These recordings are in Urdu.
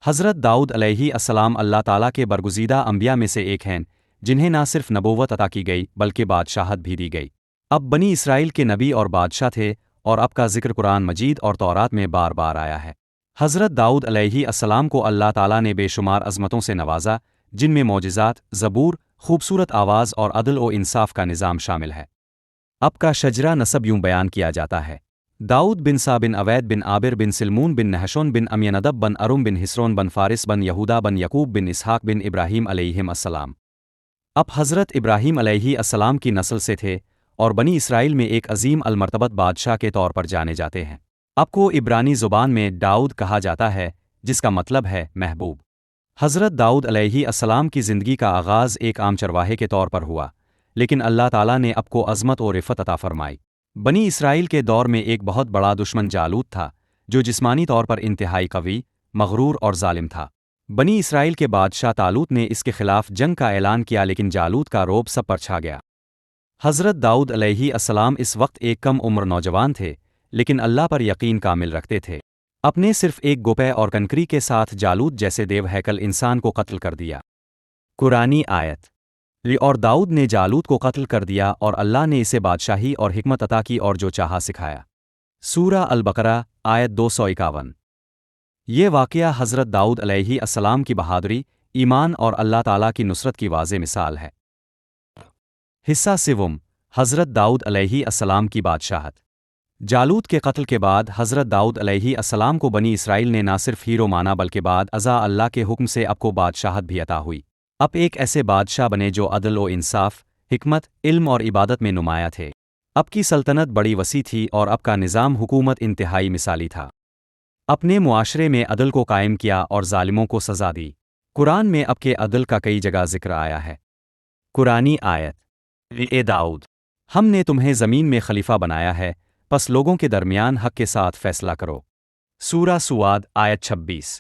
حضرت داؤد علیہ السلام اللہ تعالیٰ کے برگزیدہ انبیاء میں سے ایک ہیں جنہیں نہ صرف نبوت عطا کی گئی بلکہ بادشاہت بھی دی گئی۔ اب بنی اسرائیل کے نبی اور بادشاہ تھے اور اب کا ذکر قرآن مجید اور تورات میں بار بار آیا ہے۔ حضرت داؤد علیہ السلام کو اللہ تعالیٰ نے بے شمار عظمتوں سے نوازا، جن میں معجزات، زبور، خوبصورت آواز اور عدل و انصاف کا نظام شامل ہے۔ اب کا شجرہ نسب یوں بیان کیا جاتا ہے: داؤد بن سا بن اوید بن عابر بن سلمون بن نحشون بن امینادب بن ارم بن حسرون بن فارس بن یہودا بن یعقوب بن اسحاق بن ابراہیم علیہم السلام۔ اب حضرت ابراہیم علیہ السلام کی نسل سے تھے اور بنی اسرائیل میں ایک عظیم المرتبت بادشاہ کے طور پر جانے جاتے ہیں۔ اب کو عبرانی زبان میں داؤد کہا جاتا ہے، جس کا مطلب ہے محبوب۔ حضرت داؤد علیہ السلام کی زندگی کا آغاز ایک عام چرواہے کے طور پر ہوا، لیکن اللہ تعالیٰ نے اب کو عظمت و رفعت عطا فرمائی۔ بنی اسرائیل کے دور میں ایک بہت بڑا دشمن جالوت تھا، جو جسمانی طور پر انتہائی قوی، مغرور اور ظالم تھا۔ بنی اسرائیل کے بادشاہ طالوت نے اس کے خلاف جنگ کا اعلان کیا، لیکن جالوت کا رعب سب پر چھا گیا۔ حضرت داؤد علیہ السلام اس وقت ایک کم عمر نوجوان تھے، لیکن اللہ پر یقین کامل رکھتے تھے۔ اپنے صرف ایک گوپے اور کنکری کے ساتھ جالوت جیسے دیو ہیکل انسان کو قتل کر دیا۔ قرآنی آیت: اور داؤد نے جالوت کو قتل کر دیا اور اللہ نے اسے بادشاہی اور حکمت عطا کی اور جو چاہا سکھایا۔ سورہ البقرہ آیت 251۔ یہ واقعہ حضرت داؤد علیہ السلام کی بہادری، ایمان اور اللہ تعالیٰ کی نصرت کی واضح مثال ہے۔ حصہ سوم: حضرت داؤد علیہ السلام کی بادشاہت۔ جالوت کے قتل کے بعد حضرت داؤد علیہ السلام کو بنی اسرائیل نے نہ صرف ہیرو مانا بلکہ بعد ازاں اللہ کے حکم سے اب کو بادشاہت بھی عطا ہوئی۔ اب ایک ایسے بادشاہ بنے جو عدل و انصاف، حکمت، علم اور عبادت میں نمایاں تھے۔ اب کی سلطنت بڑی وسیع تھی اور اب کا نظام حکومت انتہائی مثالی تھا۔ اپنے معاشرے میں عدل کو قائم کیا اور ظالموں کو سزا دی۔ قرآن میں اب کے عدل کا کئی جگہ ذکر آیا ہے۔ قرآنی آیت: اے داؤد، ہم نے تمہیں زمین میں خلیفہ بنایا ہے، پس لوگوں کے درمیان حق کے ساتھ فیصلہ کرو۔ سورہ سواد آیت 26۔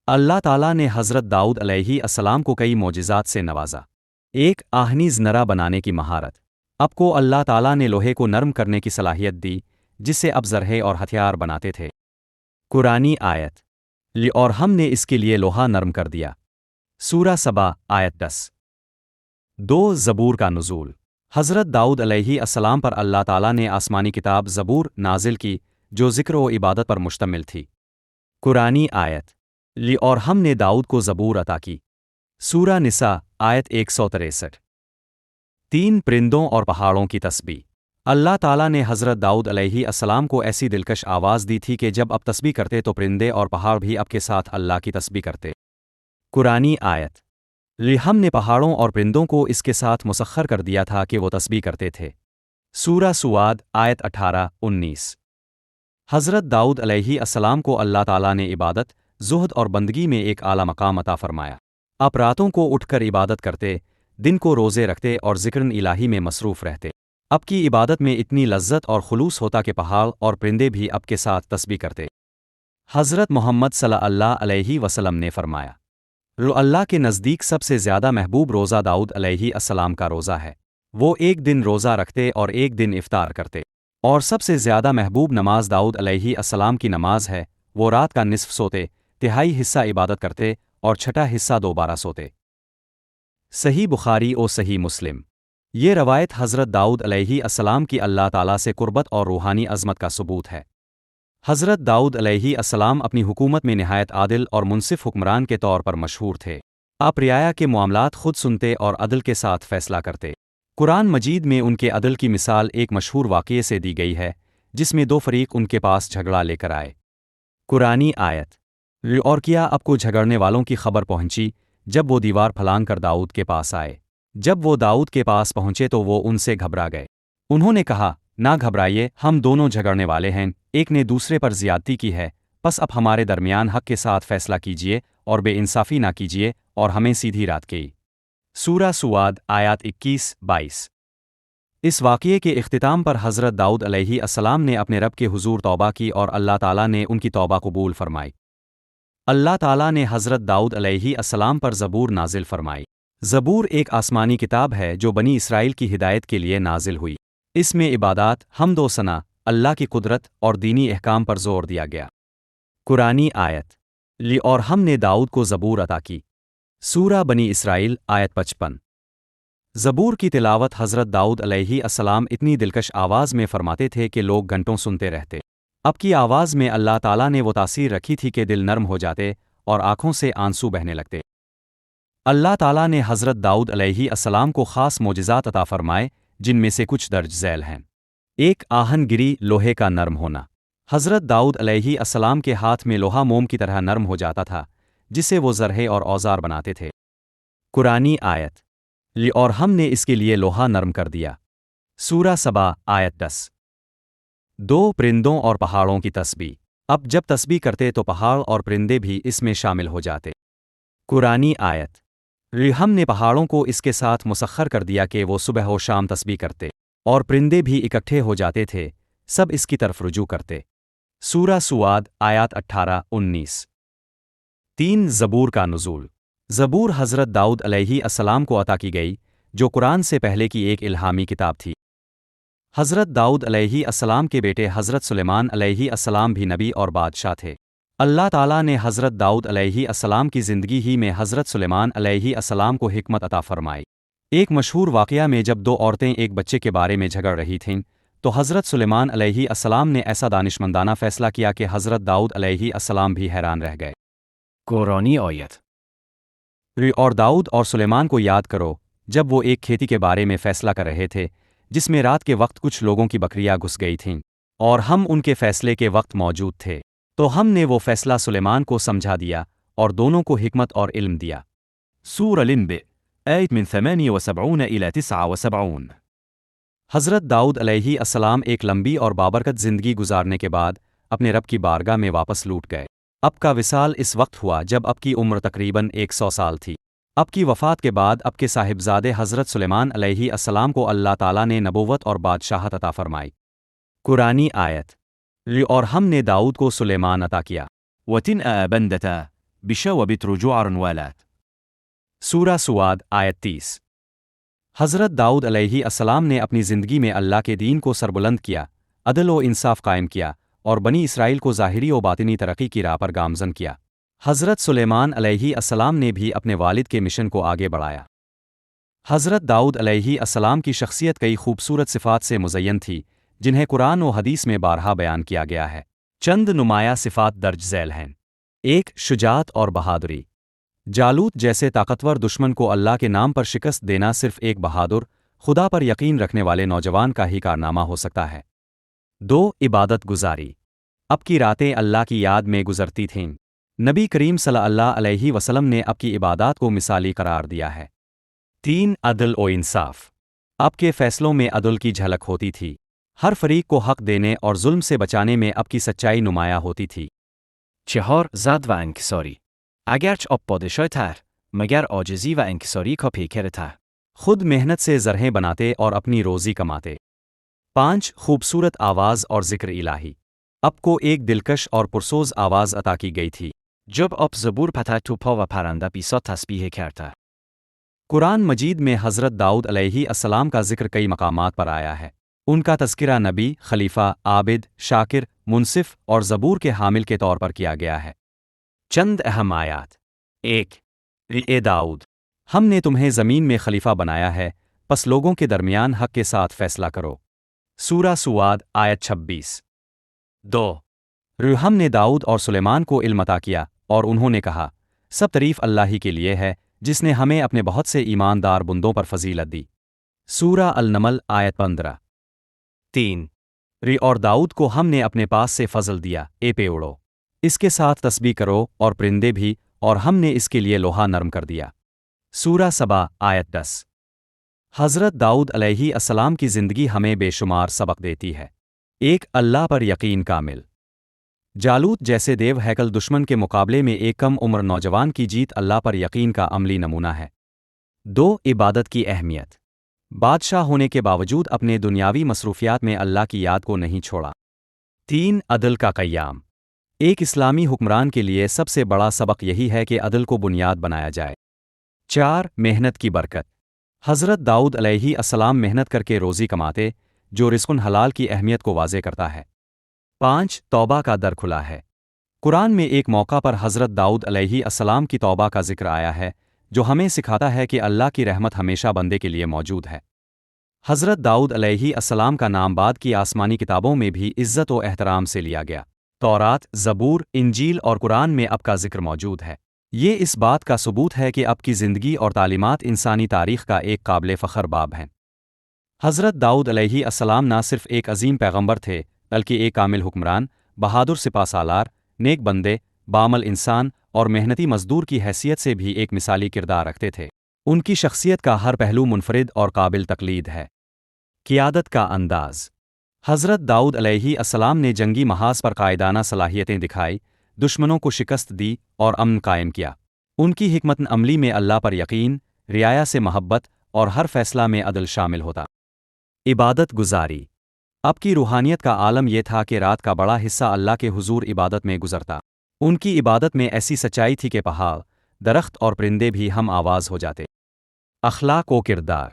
اللہ تعالیٰ نے حضرت داؤد علیہ السلام کو کئی معجزات سے نوازا۔ ایک، آہنی نرا بنانے کی مہارت۔ اب کو اللہ تعالیٰ نے لوہے کو نرم کرنے کی صلاحیت دی، جس سے اب زرہے اور ہتھیار بناتے تھے۔ قرآنی آیت: اور ہم نے اس کے لیے لوہا نرم کر دیا۔ سورہ سبا آیت 10۔ 2، زبور کا نزول۔ حضرت داؤد علیہ السلام پر اللہ تعالیٰ نے آسمانی کتاب زبور نازل کی، جو ذکر و عبادت پر مشتمل تھی۔ قرآنی آیت: اور ہم نے داؤد کو زبور عطا کی۔ سورہ نساء آیت 163۔ 3، پرندوں اور پہاڑوں کی تسبیح۔ اللہ تعالیٰ نے حضرت داؤد علیہ السلام کو ایسی دلکش آواز دی تھی کہ جب اب تسبیح کرتے تو پرندے اور پہاڑ بھی اب کے ساتھ اللہ کی تسبیح کرتے۔ قرآنی آیت: ہم نے پہاڑوں اور پرندوں کو اس کے ساتھ مسخر کر دیا تھا کہ وہ تسبیح کرتے تھے۔ سورہ سواد آیت 18-19۔ حضرت داؤد علیہ السلام کو اللہ تعالیٰ نے عبادت، زہد اور بندگی میں ایک اعلیٰ مقام عطا فرمایا۔ آپ راتوں کو اٹھ کر عبادت کرتے، دن کو روزے رکھتے اور ذکر الہی میں مصروف رہتے۔ اب کی عبادت میں اتنی لذت اور خلوص ہوتا کہ پہاڑ اور پرندے بھی اب کے ساتھ تسبیح کرتے۔ حضرت محمد صلی اللہ علیہ وسلم نے فرمایا: اللہ کے نزدیک سب سے زیادہ محبوب روزہ داؤد علیہ السلام کا روزہ ہے۔ وہ ایک دن روزہ رکھتے اور ایک دن افطار کرتے۔ اور سب سے زیادہ محبوب نماز داؤد علیہ السلام کی نماز ہے۔ وہ رات کا نصف سوتے، تہائی حصہ عبادت کرتے اور چھٹا حصہ دوبارہ سوتے۔ صحیح بخاری و صحیح مسلم۔ یہ روایت حضرت داؤد علیہ السلام کی اللہ تعالیٰ سے قربت اور روحانی عظمت کا ثبوت ہے۔ حضرت داؤد علیہ السلام اپنی حکومت میں نہایت عادل اور منصف حکمران کے طور پر مشہور تھے۔ آپ رعایا کے معاملات خود سنتے اور عدل کے ساتھ فیصلہ کرتے۔ قرآن مجید میں ان کے عدل کی مثال ایک مشہور واقعے سے دی گئی ہے، جس میں دو فریق ان کے پاس جھگڑا لے کر آئے۔ قرآنی آیت: اور کیا اب کو جھگڑنے والوں کی خبر پہنچی جب وہ دیوار پھلانگ کر داؤد کے پاس آئے۔ جب وہ داؤد کے پاس پہنچے تو وہ ان سے گھبرا گئے۔ انہوں نے کہا: نہ گھبرائیے، ہم دونوں جھگڑنے والے ہیں، ایک نے دوسرے پر زیادتی کی ہے، پس اب ہمارے درمیان حق کے ساتھ فیصلہ کیجیے اور بے انصافی نہ کیجیے اور ہمیں سیدھی رات کی۔ سورہ سواد آیات 21-22۔ اس واقعے کے اختتام پر حضرت داؤد علیہ السلام نے اپنے رب کے حضور توبہ کی اور اللہ تعالیٰ نے ان کی توبہ قبول فرمائی۔ اللہ تعالیٰ نے حضرت داؤد علیہ السلام پر زبور نازل فرمائی۔ زبور ایک آسمانی کتاب ہے جو بنی اسرائیل کی ہدایت کے لیے نازل ہوئی۔ اس میں عبادات، حمد و ثنا، اللہ کی قدرت اور دینی احکام پر زور دیا گیا۔ قرآنی آیت: لی اور ہم نے داؤد کو زبور عطا کی۔ سورہ بنی اسرائیل آیت 55۔ زبور کی تلاوت حضرت داؤد علیہ السلام اتنی دلکش آواز میں فرماتے تھے کہ لوگ گھنٹوں سنتے رہتے۔ اب کی آواز میں اللہ تعالیٰ نے وہ تاثیر رکھی تھی کہ دل نرم ہو جاتے اور آنکھوں سے آنسو بہنے لگتے۔ اللہ تعالیٰ نے حضرت داؤد علیہ السلام کو خاص معجزات عطا فرمائے، جن میں سے کچھ درج ذیل ہیں۔ ایک آہن گری لوہے کا نرم ہونا۔ حضرت داؤد علیہ السلام کے ہاتھ میں لوہا موم کی طرح نرم ہو جاتا تھا، جسے وہ زرہے اور اوزار بناتے تھے۔ قرآنی آیت لی اور ہم نے اس کے لیے لوہا نرم کر دیا۔ سورہ سبا آیت 10۔ 2 پرندوں اور پہاڑوں کی تسبیح۔ اب جب تسبیح کرتے تو پہاڑ اور پرندے بھی اس میں شامل ہو جاتے۔ قرآنی آیت ہم نے پہاڑوں کو اس کے ساتھ مسخر کر دیا کہ وہ صبح و شام تسبیح کرتے، اور پرندے بھی اکٹھے ہو جاتے تھے، سب اس کی طرف رجوع کرتے۔ سورہ سواد آیات 18-19۔ 3 زبور کا نزول۔ زبور حضرت داؤد علیہ السلام کو عطا کی گئی، جو قرآن سے پہلے کی ایک الہامی کتاب تھی۔ حضرت داؤد علیہ السلام کے بیٹے حضرت سلیمان علیہ السلام بھی نبی اور بادشاہ تھے۔ اللہ تعالیٰ نے حضرت داؤد علیہ السلام کی زندگی ہی میں حضرت سلیمان علیہ السلام کو حکمت عطا فرمائی۔ ایک مشہور واقعہ میں جب 2 عورتیں ایک بچے کے بارے میں جھگڑ رہی تھیں، تو حضرت سلیمان علیہ السلام نے ایسا دانشمندانہ فیصلہ کیا کہ حضرت داؤد علیہ السلام بھی حیران رہ گئے۔ قرآنی آیت اور داؤد اور سلیمان کو یاد کرو جب وہ ایک کھیتی کے بارے میں فیصلہ کر رہے تھے، جس میں رات کے وقت کچھ لوگوں کی بکریاں گھس گئی تھیں، اور ہم ان کے فیصلے کے وقت موجود تھے، تو ہم نے وہ فیصلہ سلیمان کو سمجھا دیا اور دونوں کو حکمت اور علم دیا۔ سورہ الانبیاء آیت من 78 إلى 79۔ حضرت داؤد علیہ السلام ایک لمبی اور بابرکت زندگی گزارنے کے بعد اپنے رب کی بارگاہ میں واپس لوٹ گئے۔ اب کا وصال اس وقت ہوا جب اب کی عمر تقریباً 100 سال تھی۔ اب کی وفات کے بعد اب کے صاحبزادے حضرت سلیمان علیہ السلام کو اللہ تعالیٰ نے نبوت اور بادشاہت عطا فرمائی۔ قرآنی آیت اور ہم نے داؤد کو سلیمان عطا کیا۔ وَتِنْأَ بَنْدَتَا بِشَوَبِتْ رُجُوعًا وَالَاتٍ۔ سورہ سواد آیت 30۔ حضرت داؤد علیہ السلام نے اپنی زندگی میں اللہ کے دین کو سربلند کیا، عدل و انصاف قائم کیا، اور بنی اسرائیل کو ظاہری و باطنی ترقی کی راہ پر گامزن کیا۔ حضرت سلیمان علیہ السلام نے بھی اپنے والد کے مشن کو آگے بڑھایا۔ حضرت داؤد علیہ السلام کی شخصیت کئی خوبصورت صفات سے مزین تھی، جنہیں قرآن و حدیث میں بارہا بیان کیا گیا ہے۔ چند نمایاں صفات درج ذیل ہیں۔ 1 شجاعت اور بہادری۔ جالوت جیسے طاقتور دشمن کو اللہ کے نام پر شکست دینا صرف ایک بہادر، خدا پر یقین رکھنے والے نوجوان کا ہی کارنامہ ہو سکتا ہے۔ 2 عبادت گزاری۔ اب کی راتیں اللہ کی یاد میں گزرتی تھیں۔ نبی کریم صلی اللہ علیہ وسلم نے اب کی عبادات کو مثالی قرار دیا ہے۔ 3 عدل و انصاف۔ اب کے فیصلوں میں عدل کی جھلک ہوتی تھی، ہر فریق کو حق دینے اور ظلم سے بچانے میں اب کی سچائی نمایاں ہوتی تھی۔ 4 زاد و انکساری۔ اگرچہ اب پادشاہ تھا مگر عاجزی و انکساری کا پیکر تھا، خود محنت سے زرہیں بناتے اور اپنی روزی کماتے۔ 5 خوبصورت آواز اور ذکر الہی۔ اب کو ایک دلکش اور پرسوز آواز عطا کی گئی تھی، جب اب زبور پتہ توپا و پرندہ پیسا تسبیح کرتا۔ قرآن مجید میں حضرت داؤد علیہ السلام کا ذکر کئی مقامات پر آیا ہے۔ ان کا تذکرہ نبی، خلیفہ، عابد، شاکر، منصف اور زبور کے حامل کے طور پر کیا گیا ہے۔ چند اہم آیات۔ 1 اے داؤد، ہم نے تمہیں زمین میں خلیفہ بنایا ہے، پس لوگوں کے درمیان حق کے ساتھ فیصلہ کرو۔ سورہ سواد آیت 26۔ 2 ہم نے داؤد اور سلیمان کو علم عطا کیا، اور انہوں نے کہا، سب تعریف اللہ ہی کے لیے ہے، جس نے ہمیں اپنے بہت سے ایماندار بندوں پر فضیلت دی۔ سورہ النمل آیت 15۔ 3 اور داؤد کو ہم نے اپنے پاس سے فضل دیا، اے پیڑو، اس کے ساتھ تسبیح کرو، اور پرندے بھی، اور ہم نے اس کے لیے لوہا نرم کر دیا۔ سورہ سبا آیت 10۔ حضرت داؤد علیہ السلام کی زندگی ہمیں بے شمار سبق دیتی ہے۔ 1 اللہ پر یقین کامل۔ جالوت جیسے دیو ہیکل دشمن کے مقابلے میں ایک کم عمر نوجوان کی جیت اللہ پر یقین کا عملی نمونہ ہے۔ 2 عبادت کی اہمیت۔ بادشاہ ہونے کے باوجود اپنے دنیاوی مصروفیات میں اللہ کی یاد کو نہیں چھوڑا۔ 3 عدل کا قیام۔ ایک اسلامی حکمران کے لیے سب سے بڑا سبق یہی ہے کہ عدل کو بنیاد بنایا جائے۔ 4 محنت کی برکت۔ حضرت داؤد علیہ السلام محنت کر کے روزی کماتے، جو رزق حلال کی اہمیت کو واضح کرتا ہے۔ 5 توبہ کا در کھلا ہے۔ قرآن میں ایک موقع پر حضرت داؤد علیہ السلام کی توبہ کا ذکر آیا ہے، جو ہمیں سکھاتا ہے کہ اللہ کی رحمت ہمیشہ بندے کے لیے موجود ہے۔ حضرت داؤد علیہ السلام کا نام بعد کی آسمانی کتابوں میں بھی عزت و احترام سے لیا گیا۔ تورات، زبور، انجیل اور قرآن میں اب کا ذکر موجود ہے۔ یہ اس بات کا ثبوت ہے کہ اب کی زندگی اور تعلیمات انسانی تاریخ کا ایک قابل فخر باب ہیں۔ حضرت داؤد علیہ السلام نہ صرف ایک عظیم پیغمبر تھے، بلکہ ایک کامل حکمران، بہادر سپہ سالار، نیک بندے، بامل انسان اور محنتی مزدور کی حیثیت سے بھی ایک مثالی کردار رکھتے تھے۔ ان کی شخصیت کا ہر پہلو منفرد اور قابل تقلید ہے۔ قیادت کا انداز۔ حضرت داؤد علیہ السلام نے جنگی محاذ پر قائدانہ صلاحیتیں دکھائی، دشمنوں کو شکست دی اور امن قائم کیا۔ ان کی حکمت عملی میں اللہ پر یقین، رعایا سے محبت اور ہر فیصلہ میں عدل شامل ہوتا۔ عبادت گزاری۔ اب کی روحانیت کا عالم یہ تھا کہ رات کا بڑا حصہ اللہ کے حضور عبادت میں گزرتا۔ ان کی عبادت میں ایسی سچائی تھی کہ پہاڑ، درخت اور پرندے بھی ہم آواز ہو جاتے۔ اخلاق و کردار۔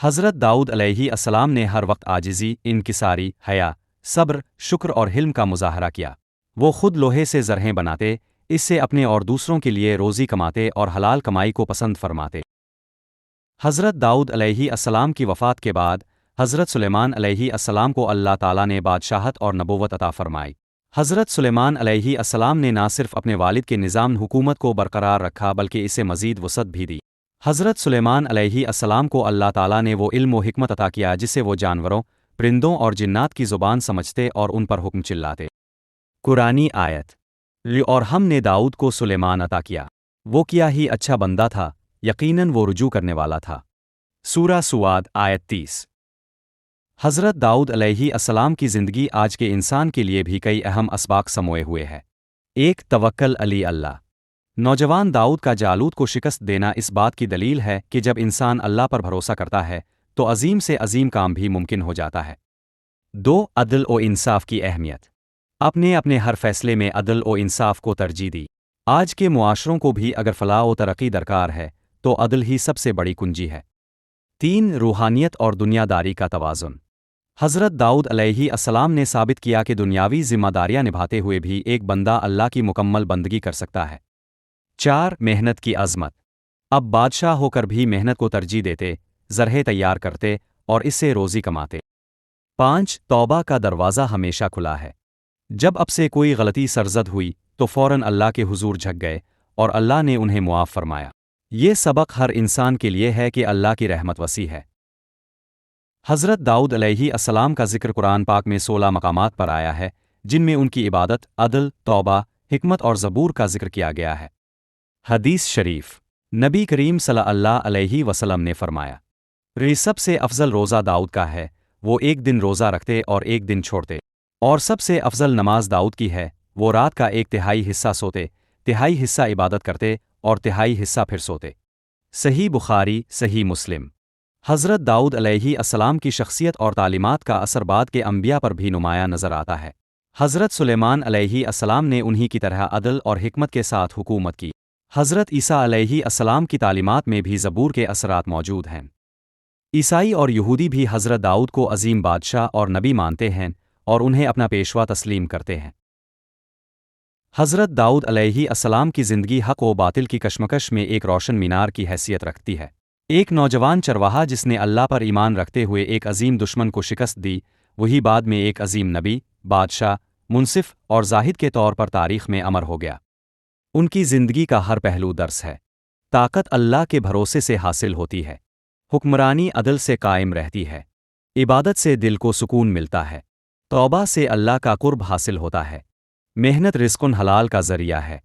حضرت داؤد علیہ السلام نے ہر وقت عاجزی، انکساری، حیا، صبر، شکر اور حلم کا مظاہرہ کیا۔ وہ خود لوہے سے زرہیں بناتے، اس سے اپنے اور دوسروں کے لیے روزی کماتے اور حلال کمائی کو پسند فرماتے۔ حضرت داؤد علیہ السلام کی وفات کے بعد حضرت سلیمان علیہ السلام کو اللہ تعالیٰ نے بادشاہت اور نبوت عطا فرمائی۔ حضرت سلیمان علیہ السلام نے نہ صرف اپنے والد کے نظام حکومت کو برقرار رکھا بلکہ اسے مزید وسعت بھی دی۔ حضرت سلیمان علیہ السلام کو اللہ تعالیٰ نے وہ علم و حکمت عطا کیا جسے وہ جانوروں، پرندوں اور جنات کی زبان سمجھتے اور ان پر حکم چلاتے۔ قرآنی آیت۔ اور ہم نے داؤد کو سلیمان عطا کیا، وہ کیا ہی اچھا بندہ تھا، یقیناً وہ رجوع کرنے والا تھا۔ سورہ سواد آیت 30۔ حضرت داؤد علیہ السلام کی زندگی آج کے انسان کے لیے بھی کئی اہم اسباق سموئے ہوئے ہے۔ ایک، توکل علی اللہ۔ نوجوان داؤد کا جالوت کو شکست دینا اس بات کی دلیل ہے کہ جب انسان اللہ پر بھروسہ کرتا ہے تو عظیم سے عظیم کام بھی ممکن ہو جاتا ہے۔ دو، عدل و انصاف کی اہمیت۔ اپنے ہر فیصلے میں عدل و انصاف کو ترجیح دی۔ آج کے معاشروں کو بھی اگر فلاح و ترقی درکار ہے تو عدل ہی سب سے بڑی کنجی ہے۔ تین، روحانیت اور دنیا داری کا توازن۔ حضرت داؤد علیہ السلام نے ثابت کیا کہ دنیاوی ذمہ داریاں نبھاتے ہوئے بھی ایک بندہ اللہ کی مکمل بندگی کر سکتا ہے۔ چار، محنت کی عظمت۔ اب بادشاہ ہو کر بھی محنت کو ترجیح دیتے، زرعیں تیار کرتے اور اس سے روزی کماتے۔ پانچ، توبہ کا دروازہ ہمیشہ کھلا ہے۔ جب اب سے کوئی غلطی سرزد ہوئی تو فوراً اللہ کے حضور جھک گئے اور اللہ نے انہیں معاف فرمایا۔ یہ سبق ہر انسان کے لیے ہے کہ اللہ کی رحمت وسیع ہے۔ حضرت داؤد علیہ السلام کا ذکر قرآن پاک میں 16 مقامات پر آیا ہے، جن میں ان کی عبادت، عدل، توبہ، حکمت اور زبور کا ذکر کیا گیا ہے۔ حدیث شریف۔ نبی کریم صلی اللہ علیہ وسلم نے فرمایا، سب سے افضل روزہ داؤد کا ہے، وہ ایک دن روزہ رکھتے اور ایک دن چھوڑتے، اور سب سے افضل نماز داؤد کی ہے، وہ رات کا ایک تہائی حصہ سوتے، تہائی حصہ عبادت کرتے اور تہائی حصہ پھر سوتے۔ صحیح بخاری، صحیح مسلم۔ حضرت داؤد علیہ السلام کی شخصیت اور تعلیمات کا اثر بعد کے انبیاء پر بھی نمایاں نظر آتا ہے۔ حضرت سلیمان علیہ السلام نے انہی کی طرح عدل اور حکمت کے ساتھ حکومت کی۔ حضرت عیسیٰ علیہ السلام کی تعلیمات میں بھی زبور کے اثرات موجود ہیں۔ عیسائی اور یہودی بھی حضرت داؤد کو عظیم بادشاہ اور نبی مانتے ہیں اور انہیں اپنا پیشوا تسلیم کرتے ہیں۔ حضرت داؤد علیہ السلام کی زندگی حق و باطل کی کشمکش میں ایک روشن مینار کی حیثیت رکھتی ہے۔ ایک نوجوان چرواہا جس نے اللہ پر ایمان رکھتے ہوئے ایک عظیم دشمن کو شکست دی، وہی بعد میں ایک عظیم نبی، بادشاہ، منصف اور زاہد کے طور پر تاریخ میں امر ہو گیا۔ ان کی زندگی کا ہر پہلو درس ہے۔ طاقت اللہ کے بھروسے سے حاصل ہوتی ہے، حکمرانی عدل سے قائم رہتی ہے، عبادت سے دل کو سکون ملتا ہے، توبہ سے اللہ کا قرب حاصل ہوتا ہے، محنت رزق حلال کا ذریعہ ہے۔